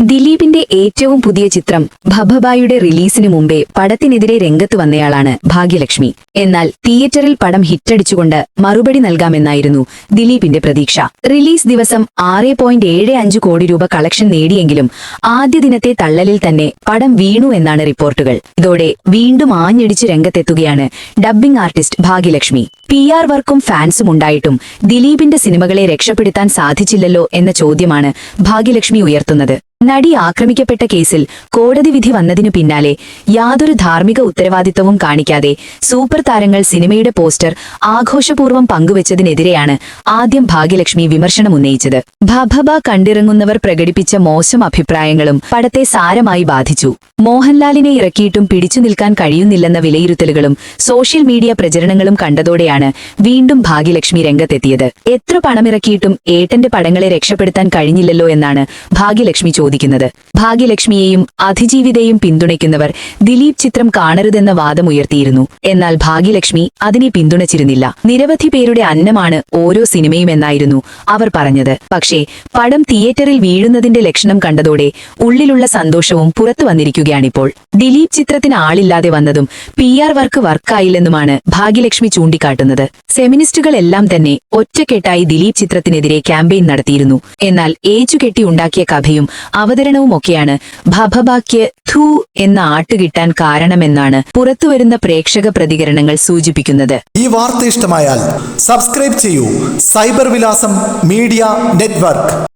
ദിലീപിന്റെ ഏറ്റവും പുതിയ ചിത്രം ഭഭബായുടെ റിലീസിന് മുമ്പേ പടത്തിനെതിരെ രംഗത്ത് വന്നയാളാണ് ഭാഗ്യലക്ഷ്മി. എന്നാൽ തിയേറ്ററിൽ പടം ഹിറ്റടിച്ചുകൊണ്ട് മറുപടി നൽകാമെന്നായിരുന്നു ദിലീപിന്റെ പ്രതീക്ഷ. റിലീസ് ദിവസം 6.75 കോടി രൂപ കളക്ഷൻ നേടിയെങ്കിലും ആദ്യ ദിനത്തെ തള്ളലിൽ തന്നെ പടം വീണു എന്നാണ് റിപ്പോർട്ടുകൾ. ഇതോടെ വീണ്ടും ആഞ്ഞടിച്ച് രംഗത്തെത്തുകയാണ് ഡബ്ബിംഗ് ആർട്ടിസ്റ്റ് ഭാഗ്യലക്ഷ്മി. PR വർക്കും ഫാൻസും ഉണ്ടായിട്ടും ദിലീപിന്റെ സിനിമകളെ രക്ഷപ്പെടുത്താൻ സാധിച്ചില്ലല്ലോ എന്ന ചോദ്യമാണ് ഭാഗ്യലക്ഷ്മി ഉയർത്തുന്നത്. നടി ആക്രമിക്കപ്പെട്ട കേസിൽ കോടതി വിധി വന്നതിനു പിന്നാലെ യാതൊരു ധാർമ്മിക ഉത്തരവാദിത്തവും കാണിക്കാതെ സൂപ്പർ താരങ്ങൾ സിനിമയുടെ പോസ്റ്റർ ആഘോഷപൂർവ്വം പങ്കുവച്ചതിനെതിരെയാണ് ആദ്യം ഭാഗ്യലക്ഷ്മി വിമർശനമുന്നയിച്ചത്. ഭഭബ കണ്ടിറങ്ങുന്നവർ പ്രകടിപ്പിച്ച മോശം അഭിപ്രായങ്ങളും പടത്തെ സാരമായി ബാധിച്ചു. മോഹൻലാലിനെ ഇറക്കിയിട്ടും പിടിച്ചു നിൽക്കാൻ കഴിയുന്നില്ലെന്ന വിലയിരുത്തലുകളും സോഷ്യൽ മീഡിയ പ്രചരണങ്ങളും കണ്ടതോടെയാണ് വീണ്ടും ഭാഗ്യലക്ഷ്മി രംഗത്തെത്തിയത്. എത്ര പണമിറക്കിയിട്ടും ഏട്ടന്റെ പടങ്ങളെ രക്ഷപ്പെടുത്താൻ കഴിഞ്ഞില്ലല്ലോ എന്നാണ് ഭാഗ്യലക്ഷ്മി ചോദിക്കുന്നത്. ഭാഗ്യലക്ഷ്മിയെയും അതിജീവിതയെയും പിന്തുണയ്ക്കുന്നവർ ദിലീപ് ചിത്രം കാണരുതെന്ന വാദമുയർത്തിയിരുന്നു. എന്നാൽ ഭാഗ്യലക്ഷ്മി അതിനെ പിന്തുണച്ചിരുന്നില്ല. നിരവധി പേരുടെ അന്നമാണ് ഓരോ സിനിമയും എന്നായിരുന്നു അവർ പറഞ്ഞത്. പക്ഷേ പടം തിയേറ്ററിൽ വീഴുന്നതിന്റെ ലക്ഷണം കണ്ടതോടെ ഉള്ളിലുള്ള സന്തോഷവും പുറത്തു വന്നിരിക്കുകയാണിപ്പോൾ. ദിലീപ് ചിത്രത്തിന് ആളില്ലാതെ വന്നതും PR വർക്ക് വർക്കായില്ലെന്നുമാണ് ഭാഗ്യലക്ഷ്മി ചൂണ്ടിക്കാട്ടുന്നത്. ഫെമിനിസ്റ്റുകളെല്ലാം തന്നെ ഒറ്റക്കെട്ടായി ദിലീപ് ചിത്രത്തിനെതിരെ ക്യാമ്പയിൻ നടത്തിയിരുന്നു. എന്നാൽ ഏച്ചുകെട്ടി ഉണ്ടാക്കിയ കഥയും അവതരണവുമൊക്കെയാണ് ഭഭബയ്ക്ക് ഥൂ എന്ന ആട്ട് കിട്ടാൻ കാരണമെന്നാണ് പുറത്തുവരുന്ന പ്രേക്ഷക പ്രതികരണങ്ങൾ സൂചിപ്പിക്കുന്നത്. ഈ വാർത്ത ഇഷ്ടമായാൽ സബ്സ്ക്രൈബ് ചെയ്യൂ. സൈബർ വിലാസം മീഡിയ നെറ്റ്വർക്ക്.